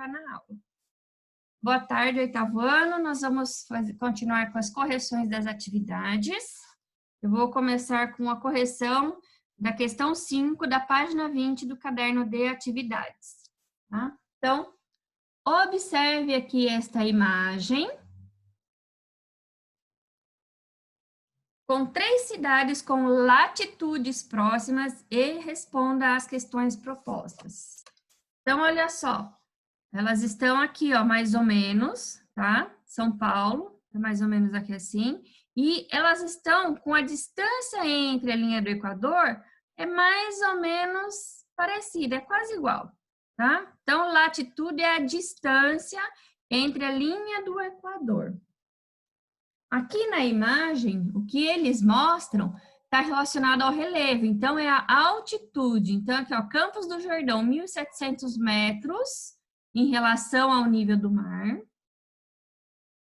colocar na aula. Boa tarde, oitavo ano. Nós vamos continuar com as correções das atividades. Eu vou começar com a correção da questão 5 da página 20 do caderno de atividades. Tá? Então, observe aqui esta imagem com 3 cidades com latitudes próximas e responda às questões propostas. Então, olha só. Elas estão aqui, ó, mais ou menos, tá? São Paulo, mais ou menos aqui assim. E elas estão com a distância entre a linha do Equador, é mais ou menos parecida, é quase igual, tá? Então, latitude é a distância entre a linha do Equador. Aqui na imagem, o que eles mostram está relacionado ao relevo, então é a altitude. Então, aqui, ó, Campos do Jordão, 1.700 metros, em relação ao nível do mar.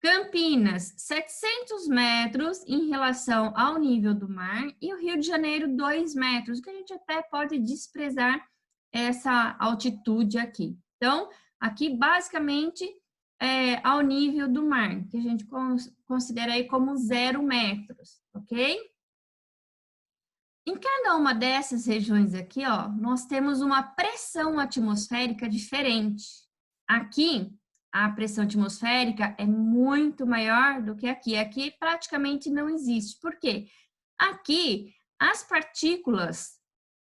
Campinas, 700 metros em relação ao nível do mar. E o Rio de Janeiro, 2 metros, que a gente até pode desprezar essa altitude aqui. Então, aqui basicamente é ao nível do mar, que a gente considera aí como 0 metros, ok? Em cada uma dessas regiões aqui, ó, nós temos uma pressão atmosférica diferente. Aqui, a pressão atmosférica é muito maior do que aqui. Aqui praticamente não existe. Por quê? Aqui, as partículas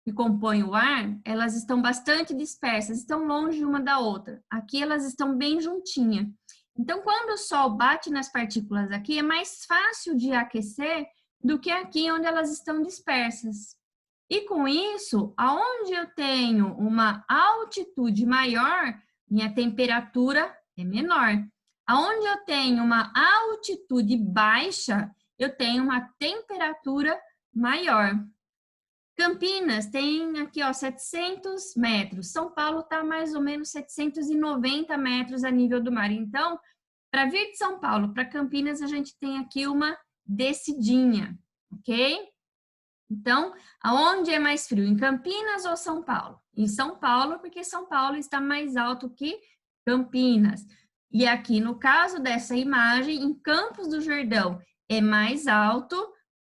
que compõem o ar, elas estão bastante dispersas, estão longe uma da outra. Aqui elas estão bem juntinhas. Então, quando o sol bate nas partículas aqui, é mais fácil de aquecer do que aqui onde elas estão dispersas. E com isso, aonde eu tenho uma altitude maior, minha temperatura é menor. Aonde eu tenho uma altitude baixa, eu tenho uma temperatura maior. Campinas tem aqui, ó, 700 metros. São Paulo está mais ou menos 790 metros a nível do mar. Então, para vir de São Paulo para Campinas, a gente tem aqui uma descidinha, ok? Então, aonde é mais frio? Em Campinas ou São Paulo? Em São Paulo, porque São Paulo está mais alto que Campinas. E aqui, no caso dessa imagem, em Campos do Jordão é mais alto.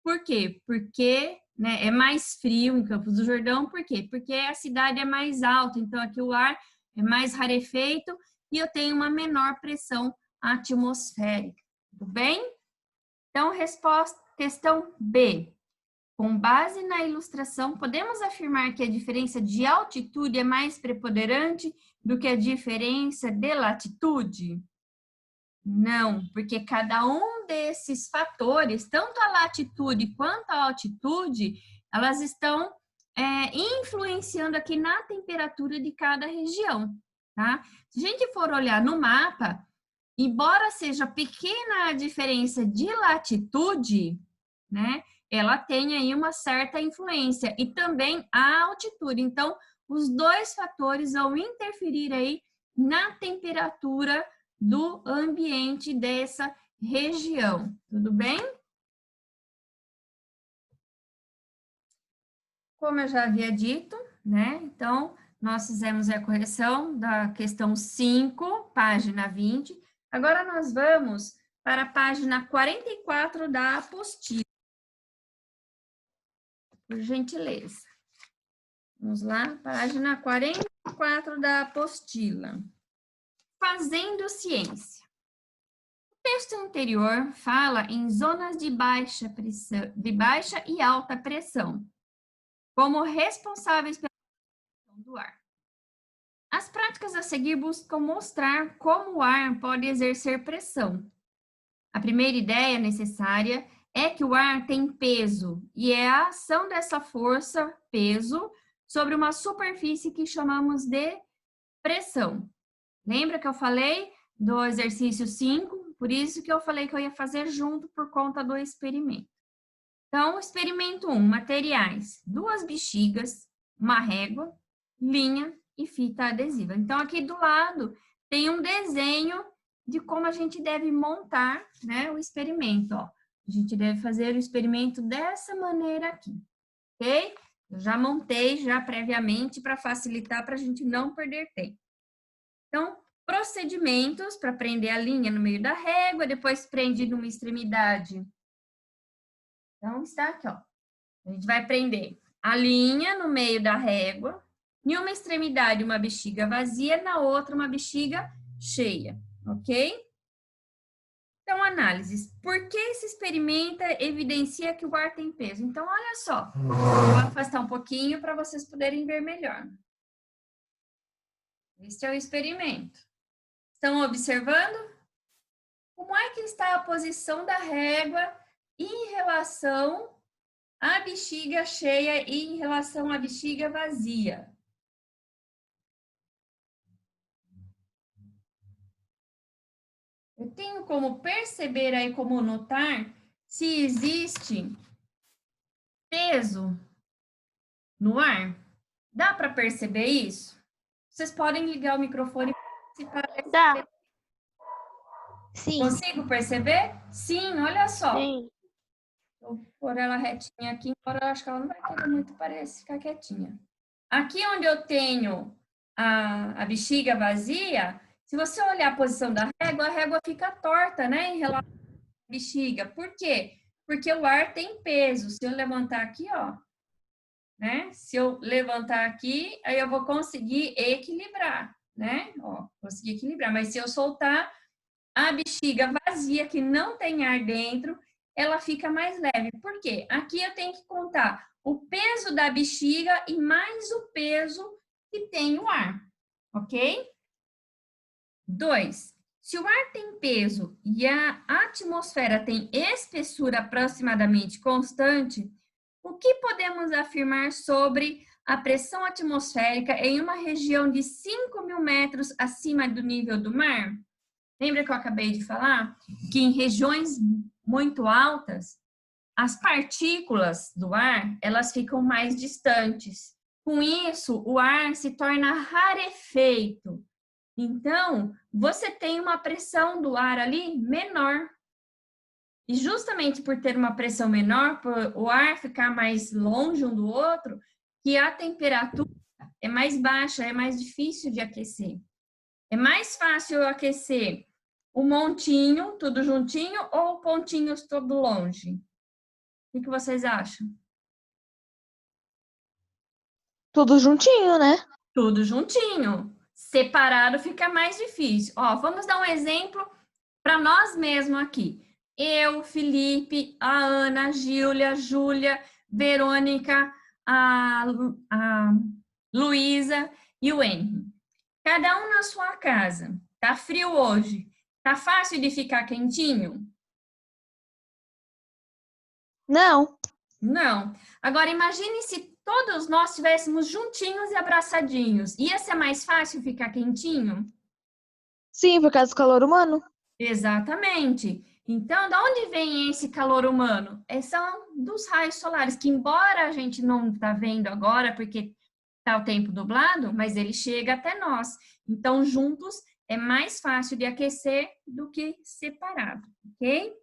Por quê? Porque, né, é mais frio em Campos do Jordão. Por quê? Porque a cidade é mais alta. Então, aqui o ar é mais rarefeito e eu tenho uma menor pressão atmosférica. Tudo bem? Então, resposta, questão B. Com base na ilustração, podemos afirmar que a diferença de altitude é mais preponderante do que a diferença de latitude? Não, porque cada um desses fatores, tanto a latitude quanto a altitude, elas estão influenciando aqui na temperatura de cada região, tá? Se a gente for olhar no mapa, embora seja pequena a diferença de latitude, né? Ela tem aí uma certa influência e também a altitude. Então, os dois fatores vão interferir aí na temperatura do ambiente dessa região. Tudo bem? Como eu já havia dito, né? Então, nós fizemos a correção da questão 5, página 20. Agora, nós vamos para a página 44 da apostila. Por gentileza. Vamos lá, página 44 da apostila. Fazendo ciência. O texto anterior fala em zonas de baixa pressão, de baixa e alta pressão, como responsáveis pela pressão do ar. As práticas a seguir buscam mostrar como o ar pode exercer pressão. A primeira ideia necessária é que o ar tem peso e é a ação dessa força, peso, sobre uma superfície que chamamos de pressão. Lembra que eu falei do exercício 5? Por isso que eu falei que eu ia fazer junto por conta do experimento. Então, experimento 1, materiais, 2 bexigas, uma régua, linha e fita adesiva. Então, aqui do lado tem um desenho de como a gente deve montar, né, o experimento, ó. A gente deve fazer o experimento dessa maneira aqui, ok? Eu já montei já previamente para facilitar, para a gente não perder tempo. Então, procedimentos para prender a linha no meio da régua, depois prende numa extremidade. Então, está aqui, ó. A gente vai prender a linha no meio da régua, em uma extremidade uma bexiga vazia, na outra uma bexiga cheia, ok? Então, análises. Por que esse experimento evidencia que o ar tem peso? Então, olha só. Vou afastar um pouquinho para vocês poderem ver melhor. Este é o experimento. Estão observando? Como é que está a posição da régua em relação à bexiga cheia e em relação à bexiga vazia? Eu tenho como perceber aí, como notar, se existe peso no ar? Dá para perceber isso? Vocês podem ligar o microfone e participar. Dá. Sim. Consigo perceber? Sim, olha só. Sim. Vou pôr ela retinha aqui, embora eu acho que ela não vai querer muito ficar quietinha. Aqui onde eu tenho a bexiga vazia, se você olhar a posição da régua, a régua fica torta, né, em relação à bexiga. Por quê? Porque o ar tem peso. Se eu levantar aqui, ó, né? Se eu levantar aqui, aí eu vou conseguir equilibrar, né? Ó, conseguir equilibrar. Mas se eu soltar a bexiga vazia, que não tem ar dentro, ela fica mais leve. Por quê? Aqui eu tenho que contar o peso da bexiga e mais o peso que tem o ar, ok? 2. Se o ar tem peso e a atmosfera tem espessura aproximadamente constante, o que podemos afirmar sobre a pressão atmosférica em uma região de 5.000 metros acima do nível do mar? Lembra que eu acabei de falar? Que em regiões muito altas, as partículas do ar, elas ficam mais distantes. Com isso, o ar se torna rarefeito. Então, você tem uma pressão do ar ali menor. E justamente por ter uma pressão menor, por o ar ficar mais longe um do outro, que a temperatura é mais baixa, é mais difícil de aquecer. É mais fácil aquecer o montinho, tudo juntinho, ou pontinhos todo longe? O que vocês acham? Tudo juntinho, né? Tudo juntinho. Separado fica mais difícil. Ó, vamos dar um exemplo para nós mesmos aqui. Eu, Felipe, a Ana, a Júlia, Verônica, a Luísa e o Henry. Cada um na sua casa. Tá frio hoje. Tá fácil de ficar quentinho? Não. Não. Agora imagine se todos nós estivéssemos juntinhos e abraçadinhos. Ia ser mais fácil ficar quentinho? Sim, por causa do calor humano. Exatamente. Então, da onde vem esse calor humano? São dos raios solares, que embora a gente não está vendo agora, porque está o tempo nublado, mas ele chega até nós. Então, juntos é mais fácil de aquecer do que separado, ok?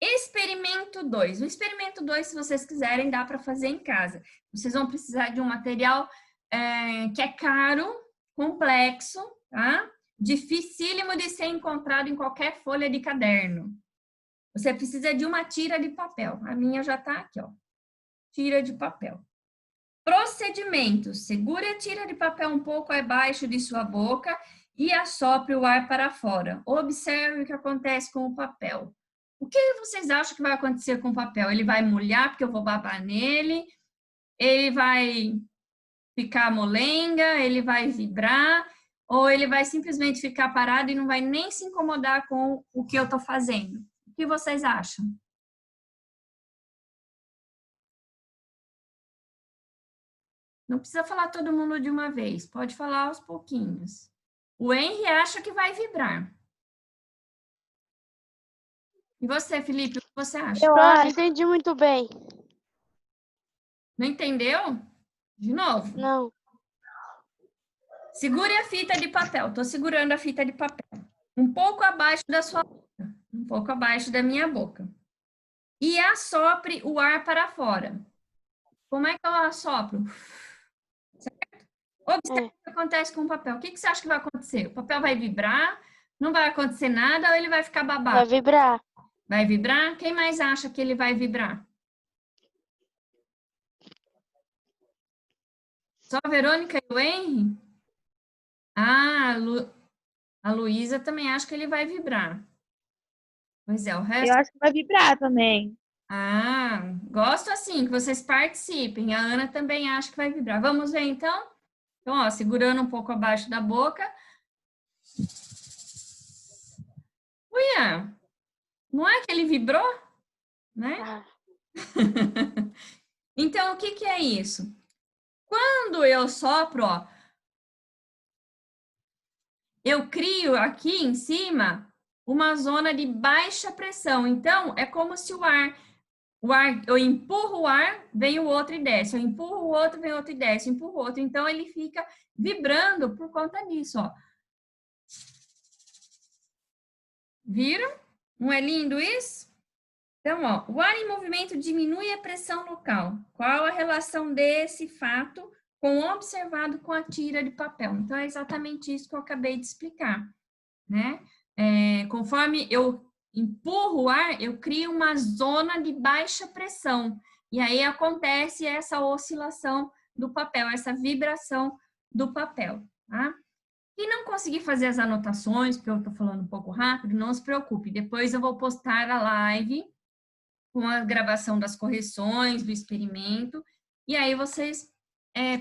Experimento 2. O experimento 2, se vocês quiserem, dá para fazer em casa. Vocês vão precisar de um material que é caro, complexo, tá? Dificílimo de ser encontrado em qualquer folha de caderno. Você precisa de uma tira de papel. A minha já está aqui, ó. Tira de papel. Procedimentos. Segure a tira de papel um pouco abaixo de sua boca e assopre o ar para fora. Observe o que acontece com o papel. O que vocês acham que vai acontecer com o papel? Ele vai molhar porque eu vou babar nele? Ele vai ficar molenga? Ele vai vibrar? Ou ele vai simplesmente ficar parado e não vai nem se incomodar com o que eu estou fazendo? O que vocês acham? Não precisa falar todo mundo de uma vez, pode falar aos pouquinhos. O Henry acha que vai vibrar. E você, Felipe, o que você acha? Eu não entendi muito bem. Não entendeu? De novo. Não. Segure a fita de papel. Estou segurando a fita de papel. Um pouco abaixo da sua boca. Um pouco abaixo da minha boca. E assopre o ar para fora. Como é que eu assopro? Certo? Observe o que acontece com o papel. O que você acha que vai acontecer? O papel vai vibrar? Não vai acontecer nada ou ele vai ficar Vai babado? vibrar. Vai vibrar? Quem mais acha que ele vai vibrar? Só a Verônica e o Henry? Ah, a Luísa também acha que ele vai vibrar. Pois é, o Eu resto... acho que vai vibrar também. Ah, gosto assim, que vocês participem. A Ana também acha que vai vibrar. Vamos ver então? Então, ó, segurando um pouco abaixo da boca. Uia, não é que ele vibrou? Né? Ah, Então, o que que é isso? Quando eu sopro, ó, eu crio aqui em cima uma zona de baixa pressão. Então, é como se o ar, eu empurro o ar, vem o outro e desce. Eu empurro o outro, vem o outro e desce. Eu empurro o outro. Então, ele fica vibrando por conta disso, ó. Viram? Não é lindo isso? Então, ó, o ar em movimento diminui a pressão local. Qual a relação desse fato com o observado com a tira de papel? Então, é exatamente isso que eu acabei de explicar, né? Conforme eu empurro o ar, eu crio uma zona de baixa pressão. E aí acontece essa oscilação do papel, essa vibração do papel, tá? Quem não conseguir fazer as anotações, porque eu estou falando um pouco rápido, não se preocupe. Depois eu vou postar a live com a gravação das correções, do experimento, e aí vocês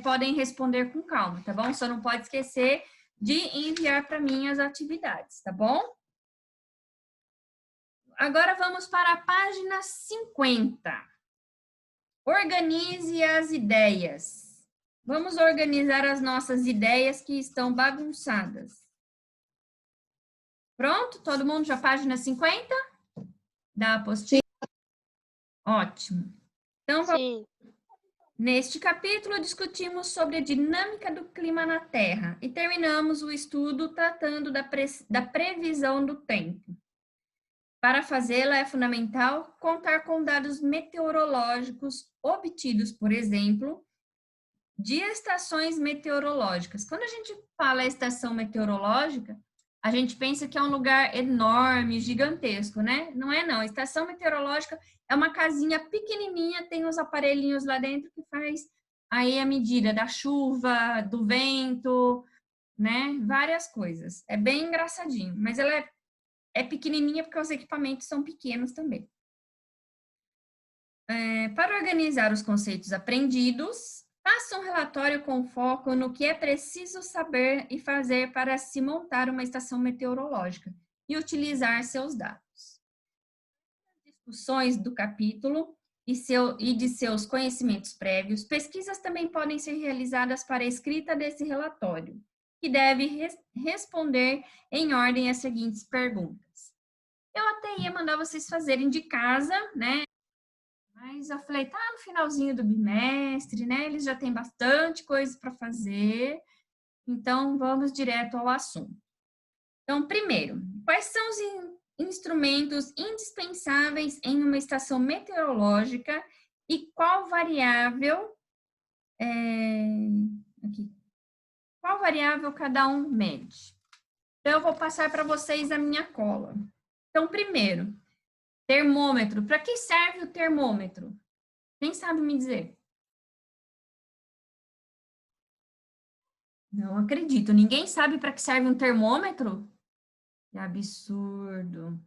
podem responder com calma, tá bom? Só não pode esquecer de enviar para mim as atividades, tá bom? Agora vamos para a página 50. Organize as ideias. Vamos organizar as nossas ideias que estão bagunçadas. Pronto? Todo mundo já página 50? Da apostila? Ótimo. Então, sim. neste capítulo, discutimos sobre a dinâmica do clima na Terra e terminamos o estudo tratando da previsão do tempo. Para fazê-la, é fundamental contar com dados meteorológicos obtidos, por exemplo, de estações meteorológicas. Quando a gente fala estação meteorológica, a gente pensa que é um lugar enorme, gigantesco, né? Não é não. A estação meteorológica é uma casinha pequenininha, tem uns aparelhinhos lá dentro que faz aí a medida da chuva, do vento, né? Várias coisas. É bem engraçadinho, mas ela é pequenininha porque os equipamentos são pequenos também. Para organizar os conceitos aprendidos, faça um relatório com foco no que é preciso saber e fazer para se montar uma estação meteorológica e utilizar seus dados. Discussões do capítulo e de seus conhecimentos prévios, pesquisas também podem ser realizadas para a escrita desse relatório, que deve responder em ordem as seguintes perguntas. Eu até ia mandar vocês fazerem de casa, né? Mas eu falei, tá no finalzinho do bimestre, né? Eles já têm bastante coisa para fazer, então vamos direto ao assunto. Então, primeiro, quais são os instrumentos indispensáveis em uma estação meteorológica e qual variável qual variável cada um mede? Então, eu vou passar para vocês a minha cola. Então, primeiro, termômetro. Para que serve o termômetro? Quem sabe me dizer? Não acredito. Ninguém sabe para que serve um termômetro? Que absurdo.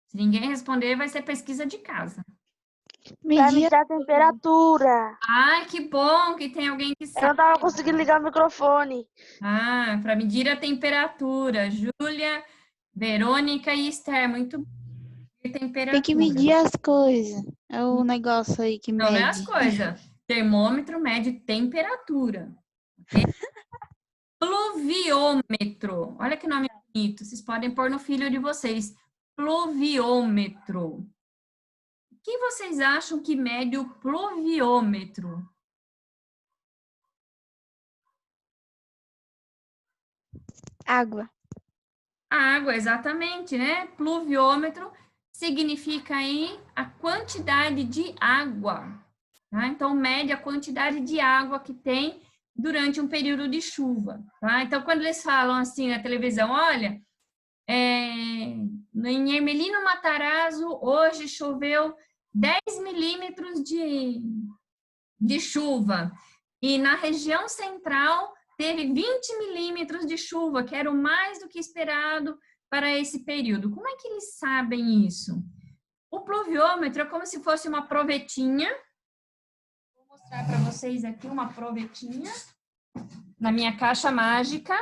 Se ninguém responder, vai ser pesquisa de casa. Para Medir Medir a temperatura. Ai, que bom que tem alguém que Eu sabe. não tava conseguindo ligar o microfone. Ah, para medir a temperatura. Júlia, Verônica e Esther, muito bom. Temperatura. tem que medir as coisas. É o negócio aí que Não, não é as mede. coisas. Termômetro mede temperatura. Okay? Pluviômetro. Olha que nome bonito. Vocês podem pôr no filho de vocês. Pluviômetro. O que vocês acham que mede o pluviômetro? Água. A água, exatamente, né? Pluviômetro significa aí a quantidade de água. Tá? Então, mede a quantidade de água que tem durante um período de chuva, tá? Então, quando eles falam assim na televisão, olha, em Hermelino Matarazzo, hoje choveu 10 milímetros de chuva, e na região central teve 20 milímetros de chuva, que era o mais do que esperado para esse período. Como é que eles sabem isso? O pluviômetro é como se fosse uma provetinha. Vou mostrar para vocês aqui uma provetinha na minha caixa mágica.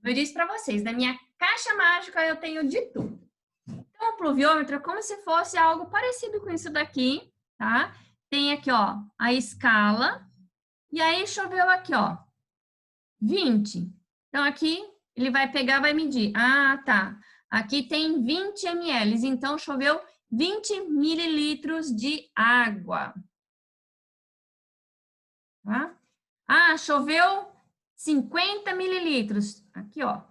Eu disse para vocês, na minha caixa mágica eu tenho de tudo. Então, o pluviômetro é como se fosse algo parecido com isso daqui, tá? Tem aqui, ó, a escala. E aí, choveu aqui, ó, 20. Então, aqui, ele vai pegar, vai medir. Ah, tá. Aqui tem 20 ml, então choveu 20 mililitros de água. Tá? Ah, choveu 50 mililitros. Aqui, ó,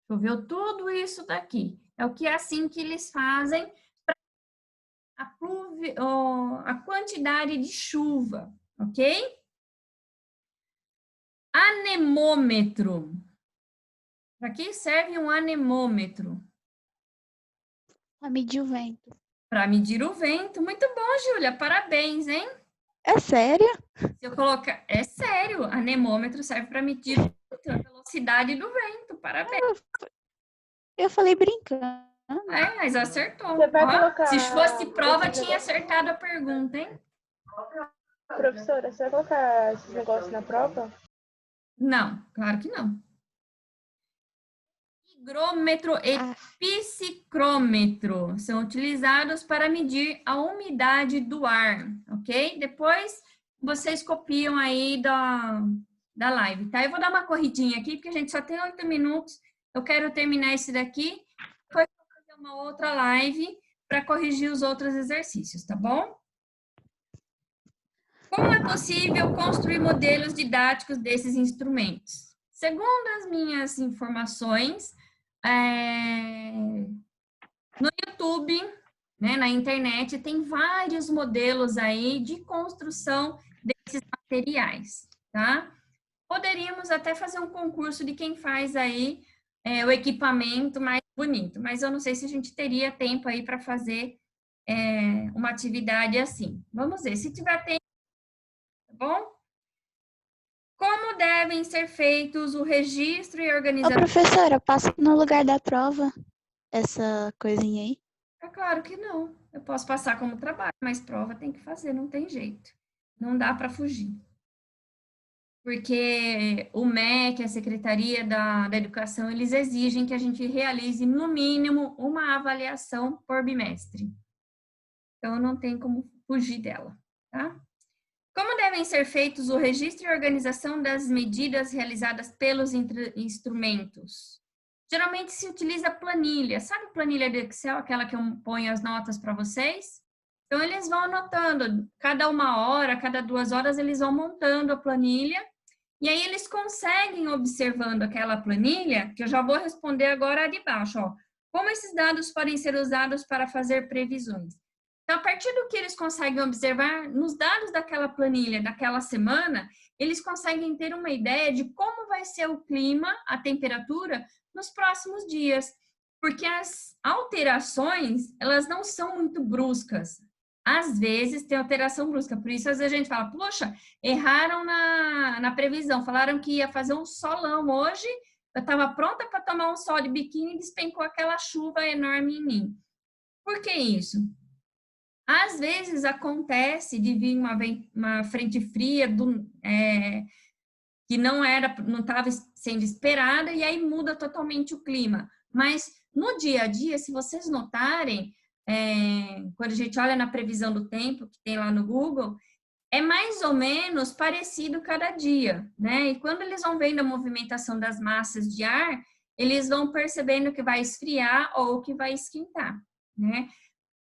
choveu tudo isso daqui. É o que é assim que eles fazem a quantidade de chuva, ok? Anemômetro. Para que serve um anemômetro? Pra medir o vento. Para medir o vento. Muito bom, Júlia. Parabéns, hein? É sério? Se eu colocar... É sério, anemômetro serve para medir a velocidade do vento. Parabéns. Eu falei brincando. É, mas acertou. Você vai Ó, colocar se fosse prova, esses tinha negócios? acertado a pergunta, hein? Professora, você vai colocar esses negócios na prova? Não, claro que não. Higrômetro e psicrômetro são utilizados para medir a umidade do ar, ok? Depois vocês copiam aí da live, tá? Eu vou dar uma corridinha aqui, porque a gente só tem 8 minutos. Eu quero terminar esse daqui, depois eu vou fazer uma outra live para corrigir os outros exercícios, tá bom? Como é possível construir modelos didáticos desses instrumentos? Segundo as minhas informações, no YouTube, né, na internet, tem vários modelos aí de construção desses materiais, tá? Poderíamos até fazer um concurso de quem faz aí o equipamento mais bonito, mas eu não sei se a gente teria tempo aí para fazer uma atividade assim. Vamos ver, se tiver tempo, tá bom? Como devem ser feitos o registro e Ô, organização? professora, passa no lugar da prova essa coisinha aí. É claro que não. Eu posso passar como trabalho, mas prova tem que fazer, não tem jeito. Não dá para fugir. Porque o MEC, a Secretaria da Educação, eles exigem que a gente realize, no mínimo, uma avaliação por bimestre. Então, não tem como fugir dela, tá? Como devem ser feitos o registro e organização das medidas realizadas pelos instrumentos? Geralmente se utiliza planilha. Sabe planilha de Excel, aquela que eu ponho as notas para vocês? Então, eles vão anotando. Cada 1 hora, cada 2 horas, eles vão montando a planilha. E aí, eles conseguem, observando aquela planilha, que eu já vou responder agora de baixo, ó. Como esses dados podem ser usados para fazer previsões? Então, a partir do que eles conseguem observar, nos dados daquela planilha, daquela semana, eles conseguem ter uma ideia de como vai ser o clima, a temperatura, nos próximos dias. Porque as alterações, elas não são muito bruscas. Às vezes tem alteração brusca, por isso às vezes a gente fala, poxa, erraram na previsão, falaram que ia fazer um solão hoje, eu estava pronta para tomar um sol de biquíni e despencou aquela chuva enorme em mim. Por que isso? Às vezes acontece de vir uma frente fria que não estava sendo esperada e aí muda totalmente o clima. Mas no dia a dia, se vocês notarem, quando a gente olha na previsão do tempo que tem lá no Google, é mais ou menos parecido cada dia, né? E quando eles vão vendo a movimentação das massas de ar, eles vão percebendo que vai esfriar ou que vai esquentar, né?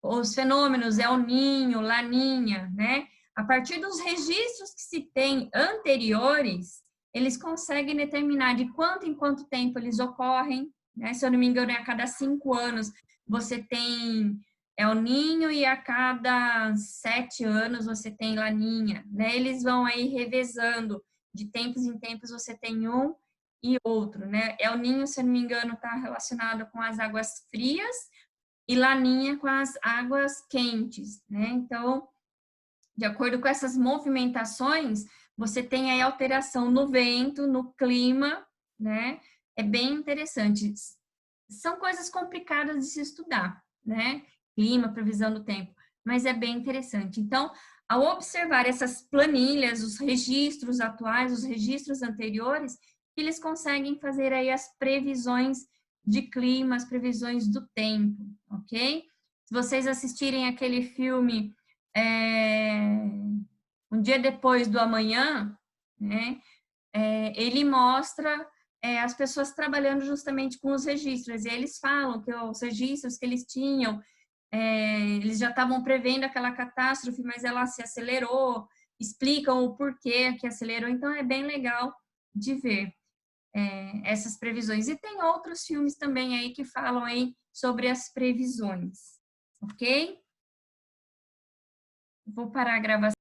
Os fenômenos El Niño, Laninha, né? A partir dos registros que se tem anteriores, eles conseguem determinar de quanto em quanto tempo eles ocorrem, né? Se eu não me engano, é a cada 5 anos você tem El Ninho e a cada 7 anos você tem Laninha, né? Eles vão aí revezando, de tempos em tempos você tem um e outro, né? El Ninho, se eu não me engano, está relacionado com as águas frias e Laninha com as águas quentes, né? Então, de acordo com essas movimentações, você tem aí alteração no vento, no clima, né? É bem interessante. São coisas complicadas de se estudar, né? Clima, previsão do tempo, mas é bem interessante. Então, ao observar essas planilhas, os registros atuais, os registros anteriores, eles conseguem fazer aí as previsões de clima, as previsões do tempo, ok? Se vocês assistirem aquele filme Um Dia Depois do Amanhã, né? Ele mostra as pessoas trabalhando justamente com os registros. E eles falam que os registros que eles tinham, eles já estavam prevendo aquela catástrofe, mas ela se acelerou, explicam o porquê que acelerou. Então, é bem legal de ver essas previsões. E tem outros filmes também aí que falam aí sobre as previsões, ok? Vou parar a gravação.